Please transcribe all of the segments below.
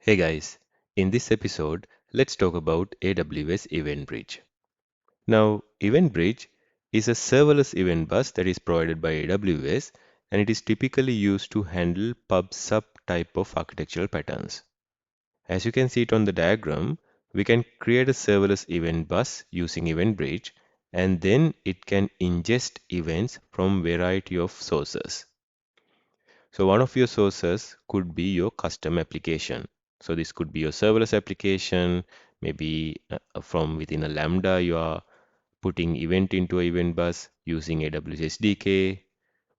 Hey guys, in this episode, let's talk about AWS EventBridge. Now, EventBridge is a serverless event bus that is provided by AWS, and it is typically used to handle pub-sub type of architectural patterns. As you can see it on the diagram, we can create a serverless event bus using EventBridge, and then it can ingest events from variety of sources. So one of your sources could be your custom application. So this could be your serverless application, maybe from within a Lambda, you are putting event into an event bus using AWS SDK,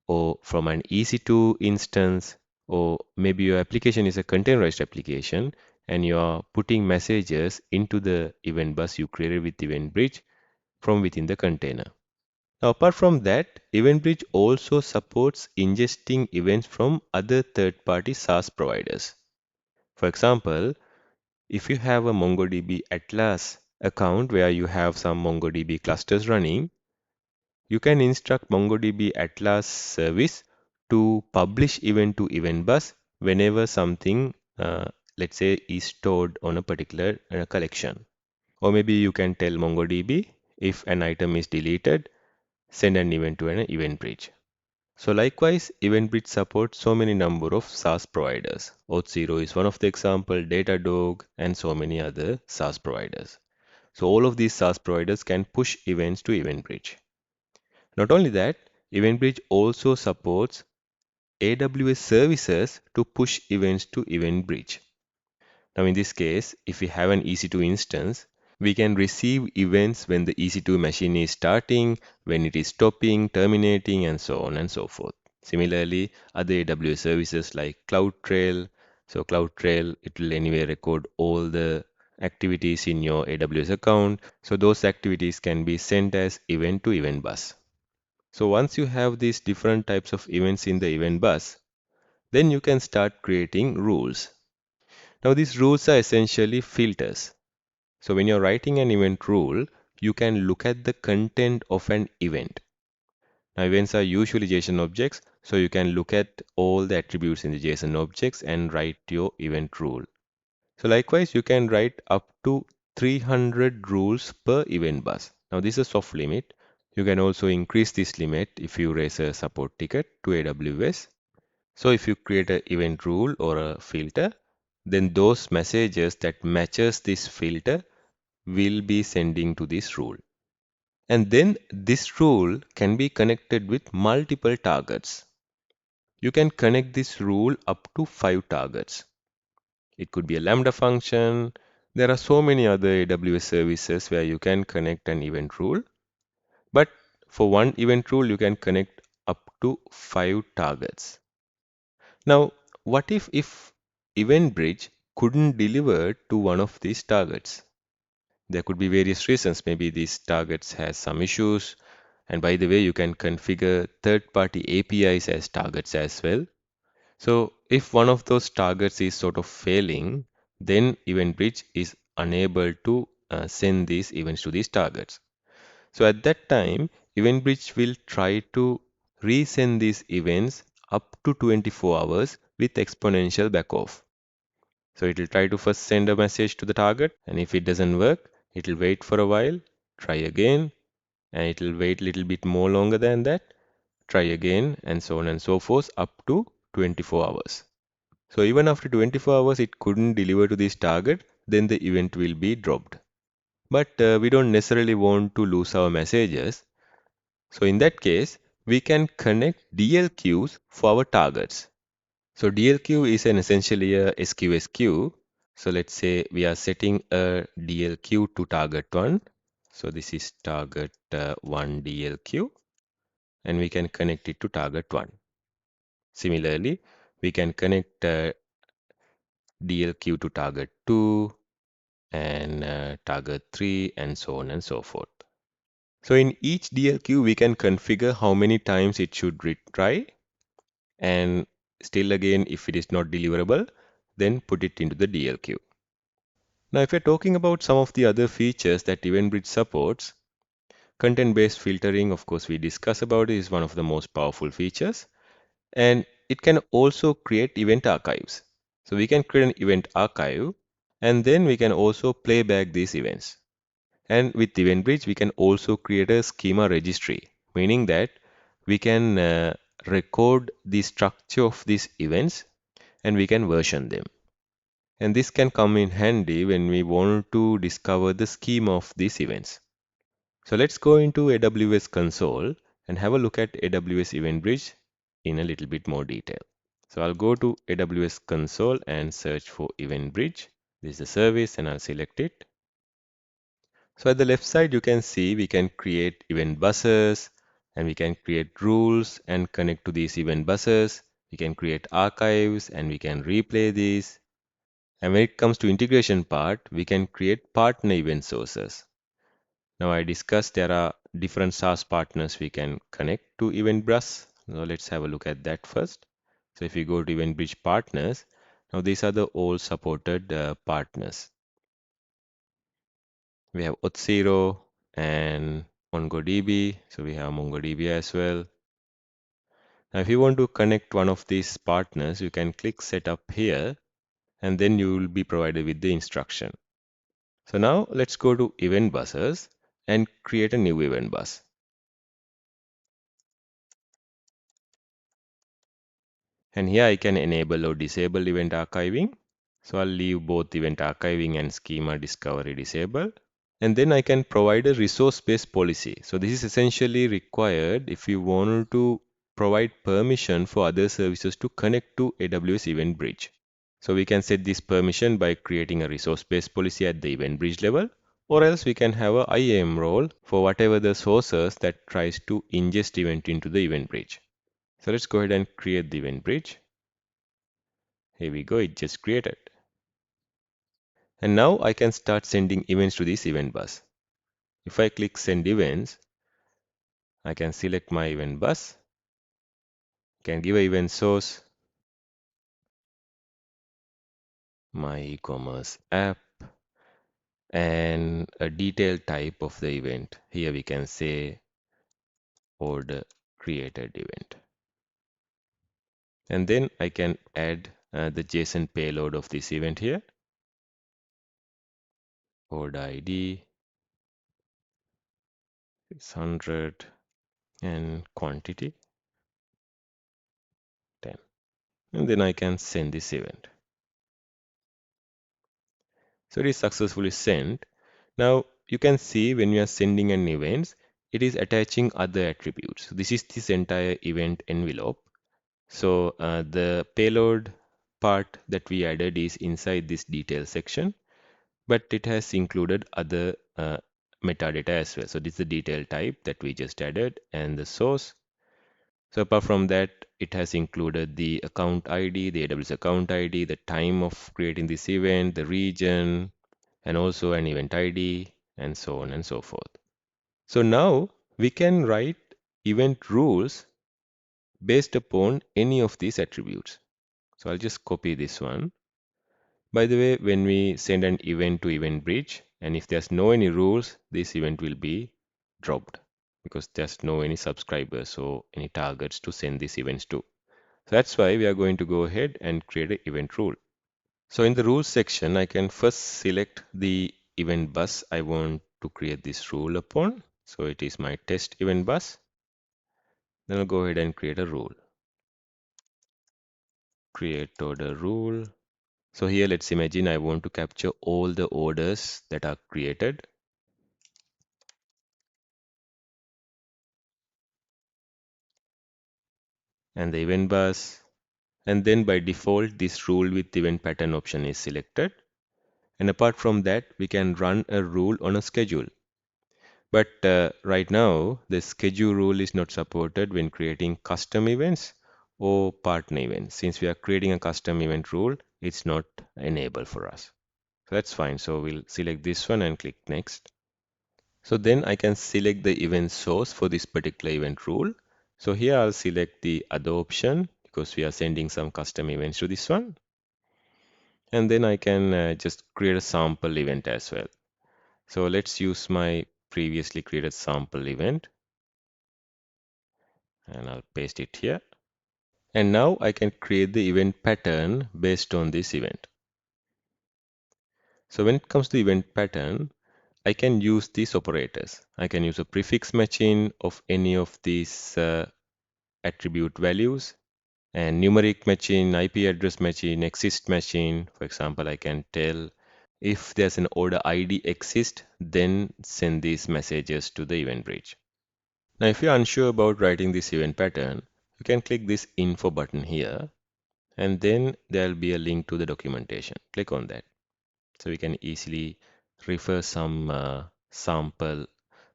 or from an EC2 instance, or maybe your application is a containerized application and you are putting messages into the event bus you created with EventBridge from within the container. Now, apart from that, EventBridge also supports ingesting events from other third-party SaaS providers. For example, if you have a MongoDB Atlas account where you have some MongoDB clusters running, you can instruct MongoDB Atlas service to publish event to event bus whenever something, let's say, is stored on a particular collection. Or maybe you can tell MongoDB if an item is deleted, send an event to an event bridge. So likewise, EventBridge supports so many number of SaaS providers. Auth0 is one of the example, Datadog, and so many other SaaS providers. So all of these SaaS providers can push events to EventBridge. Not only that, EventBridge also supports AWS services to push events to EventBridge. Now in this case, if we have an EC2 instance, we can receive events when the EC2 machine is starting, when it is stopping, terminating, and so on and so forth. Similarly, other AWS services like CloudTrail. So CloudTrail, it will anyway record all the activities in your AWS account. So those activities can be sent as event to event bus. So once you have these different types of events in the event bus, then you can start creating rules. Now these rules are essentially filters. So when you're writing an event rule, you can look at the content of an event. Now events are usually JSON objects, so you can look at all the attributes in the JSON objects and write your event rule. So likewise, you can write up to 300 rules per event bus. Now this is a soft limit. You can also increase this limit if you raise a support ticket to AWS. So if you create an event rule or a filter, then those messages that matches this filter will be sending to this rule. And then this rule can be connected with multiple targets. You can connect this rule up to 5 targets. It could be a Lambda function. There are so many other AWS services where you can connect an event rule. But for one event rule, you can connect up to 5 targets. Now, what if EventBridge couldn't deliver to one of these targets? There could be various reasons. Maybe these targets has some issues. And by the way, you can configure third-party APIs as targets as well. So if one of those targets is sort of failing, then EventBridge is unable to send these events to these targets. So at that time, EventBridge will try to resend these events up to 24 hours with exponential backoff. So it will try to first send a message to the target, and if it doesn't work, it will wait for a while, try again, and it will wait a little bit more longer than that, try again, and so on and so forth up to 24 hours. So even after 24 hours, it couldn't deliver to this target, then the event will be dropped. But we don't necessarily want to lose our messages. So in that case, we can connect DLQs for our targets. So DLQ is essentially a SQS queue. So let's say we are setting a DLQ to target 1. So this is target 1 DLQ, and we can connect it to target 1. Similarly, we can connect DLQ to target 2 and target 3 and so on and so forth. So in each DLQ, we can configure how many times it should retry, and still again, if it is not deliverable, then put it into the DLQ. Now, if we're talking about some of the other features that EventBridge supports, content-based filtering, of course, we discuss about it, is one of the most powerful features. And it can also create event archives. So we can create an event archive, and then we can also play back these events. And with EventBridge, we can also create a schema registry, meaning that we can record the structure of these events and we can version them. And this can come in handy when we want to discover the schema of these events. So let's go into AWS console and have a look at AWS EventBridge in a little bit more detail. So I'll go to AWS console and search for EventBridge. This is the service and I'll select it. So at the left side, you can see we can create event buses and we can create rules and connect to these event buses. We can create archives and we can replay these. And when it comes to integration part, we can create partner event sources. Now I discussed there are different SaaS partners we can connect to EventBus. Now let's have a look at that first. So if you go to EventBridge partners, now these are the all supported partners. We have Auth0 and MongoDB. So we have MongoDB as well. Now if you want to connect one of these partners, you can click setup here and then you will be provided with the instruction. So now let's go to event buses and create a new event bus. And here I can enable or disable event archiving. So I'll leave both event archiving and schema discovery disabled. And then I can provide a resource-based policy. So this is essentially required if you want to provide permission for other services to connect to AWS EventBridge. So we can set this permission by creating a resource-based policy at the EventBridge level, or else we can have a IAM role for whatever the sources that tries to ingest event into the EventBridge. So let's go ahead and create the EventBridge. Here we go, it just created. And now I can start sending events to this event bus. If I click send events, I can select my event bus, can give a event source, my e-commerce app, and a detailed type of the event. Here we can say order created event. And then I can add the JSON payload of this event here. Order ID 600 and quantity 10. And then I can send this event. So it is successfully sent. Now you can see when we are sending an event, it is attaching other attributes. So this is this entire event envelope. So the payload part that we added is inside this detail section, but it has included other metadata as well. So this is the detail type that we just added and the source. So apart from that, it has included the account ID, the AWS account ID, the time of creating this event, the region, and also an event ID, and so on and so forth. So now we can write event rules based upon any of these attributes. So I'll just copy this one. By the way, when we send an event to EventBridge, and if there's no any rules, this event will be dropped because there's no any subscribers or any targets to send these events to. So that's why we are going to go ahead and create an event rule. So in the rules section, I can first select the event bus I want to create this rule upon. So it is my test event bus. Then I'll go ahead and create a rule. Create order rule. So here let's imagine I want to capture all the orders that are created. And the event bus. And then by default, this rule with event pattern option is selected. And apart from that, we can run a rule on a schedule. But right now, the schedule rule is not supported when creating custom events or partner events. Since we are creating a custom event rule, it's not enabled for us. So that's fine. So we'll select this one and click next. So then I can select the event source for this particular event rule. So here I'll select the other option because we are sending some custom events to this one. And then I can just create a sample event as well. So let's use my previously created sample event and I'll paste it here. And now I can create the event pattern based on this event. So when it comes to event pattern, I can use these operators. I can use a prefix matching of any of these attribute values, and numeric matching, IP address matching, exist matching. For example, I can tell if there's an order ID exist, then send these messages to the event bridge. Now, if you're unsure about writing this event pattern, you can click this info button here, and then there'll be a link to the documentation. Click on that. So we can easily refer some sample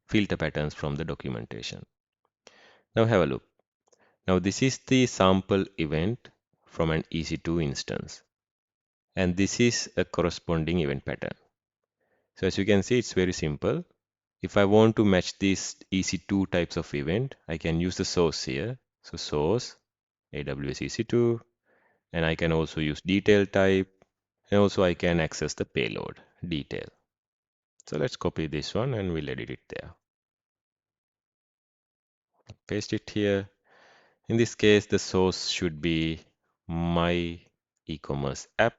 filter patterns from the documentation. Now have a look. Now this is the sample event from an EC2 instance, and this is a corresponding event pattern. So as you can see, it's very simple. If I want to match these EC2 types of event, I can use the source here. So source, AWS EC2, and I can also use detail type, and also I can access the payload detail. So let's copy this one and we'll edit it there. Paste it here. In this case, the source should be my e-commerce app.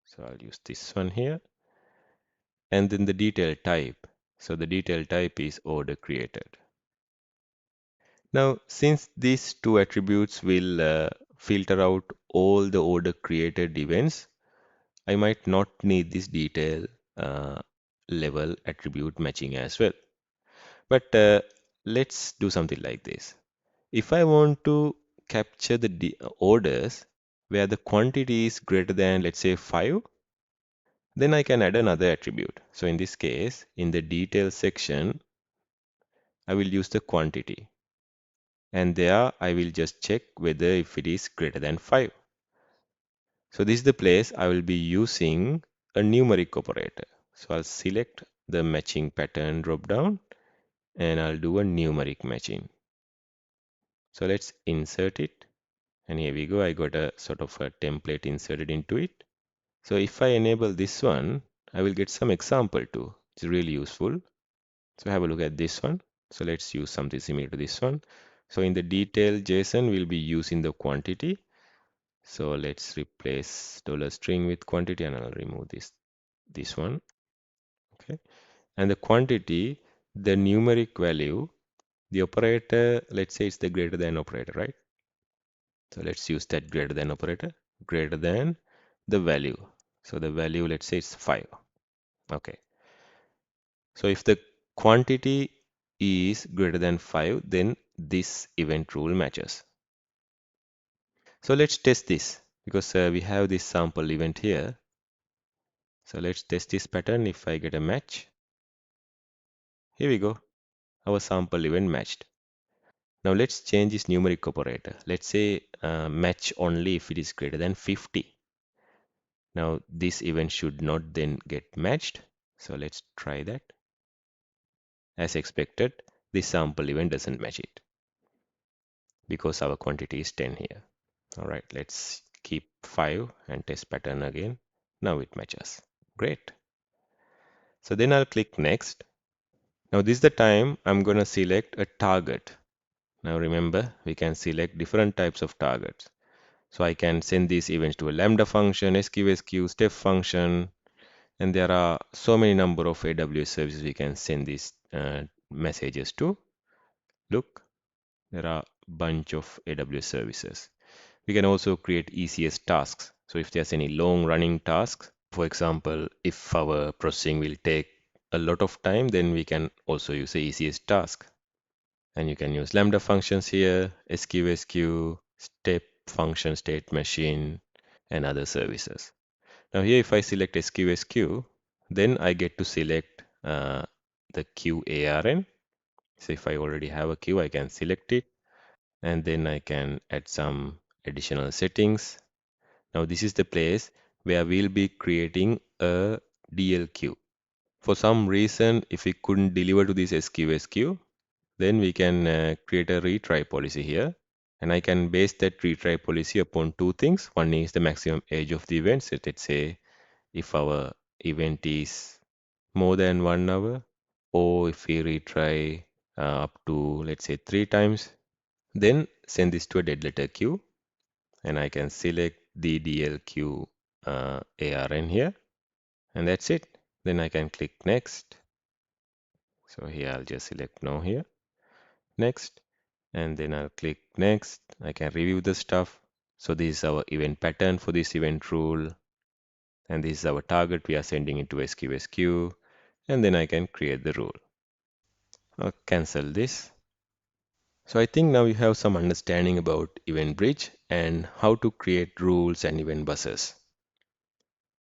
So I'll use this one here. And then the detail type. So the detail type is order created. Now, since these two attributes will filter out all the order created events, I might not need this detail level attribute matching as well. But let's do something like this. If I want to capture the orders where the quantity is greater than, let's say, 5, then I can add another attribute. So in this case, in the details section, I will use the quantity. And there I will just check whether if it is greater than 5. So this is the place I will be using a numeric operator. So I'll select the matching pattern drop down and I'll do a numeric matching. So let's insert it. And here we go. I got a sort of a template inserted into it. So if I enable this one, I will get some example too. It's really useful. So have a look at this one. So let's use something similar to this one. So in the detail JSON, we'll be using the quantity. So let's replace $string with quantity and I'll remove this one. Okay. And the quantity, the numeric value, the operator, let's say it's the greater than operator, right? So let's use that greater than operator, greater than the value. So the value, let's say it's 5. Okay. So if the quantity is greater than 5, then this event rule matches. So let's test this because we have this sample event here. So let's test this pattern. If I get a match, here we go. Our sample event matched. Now let's change this numeric operator. Let's say match only if it is greater than 50. Now this event should not then get matched. So let's try that. As expected, this sample event doesn't match it because our quantity is 10 here. All right, let's keep 5 and test pattern again. Now it matches. Great. So then I'll click next. Now this is the time I'm going to select a target. Now remember, we can select different types of targets. So I can send these events to a Lambda function, SQSQ, step function, and there are so many number of AWS services we can send these messages to. Look, there are a bunch of AWS services. We can also create ECS tasks. So if there's any long running tasks, for example, if our processing will take a lot of time, then we can also use a ECS task. And you can use Lambda functions here, SQSQ, step function, state machine, and other services. Now here, if I select SQSQ, then I get to select the queue ARN. So if I already have a queue, I can select it, and then I can add some additional settings. Now this is the place where we'll be creating a DLQ. For some reason, if we couldn't deliver to this SQSQ, then we can create a retry policy here. And I can base that retry policy upon two things. One is the maximum age of the event. So let's say if our event is more than 1 hour, or if we retry up to, let's say, 3 times, then send this to a dead letter queue. and I can select the DLQ ARN here, and that's it. Then I can click next. So here I'll just select no here, next, and then I'll click next. I can review the stuff. So this is our event pattern for this event rule, and this is our target. We are sending it to SQSQ, and then I can create the rule. I'll cancel this. So I think now you have some understanding about EventBridge and how to create rules and event buses.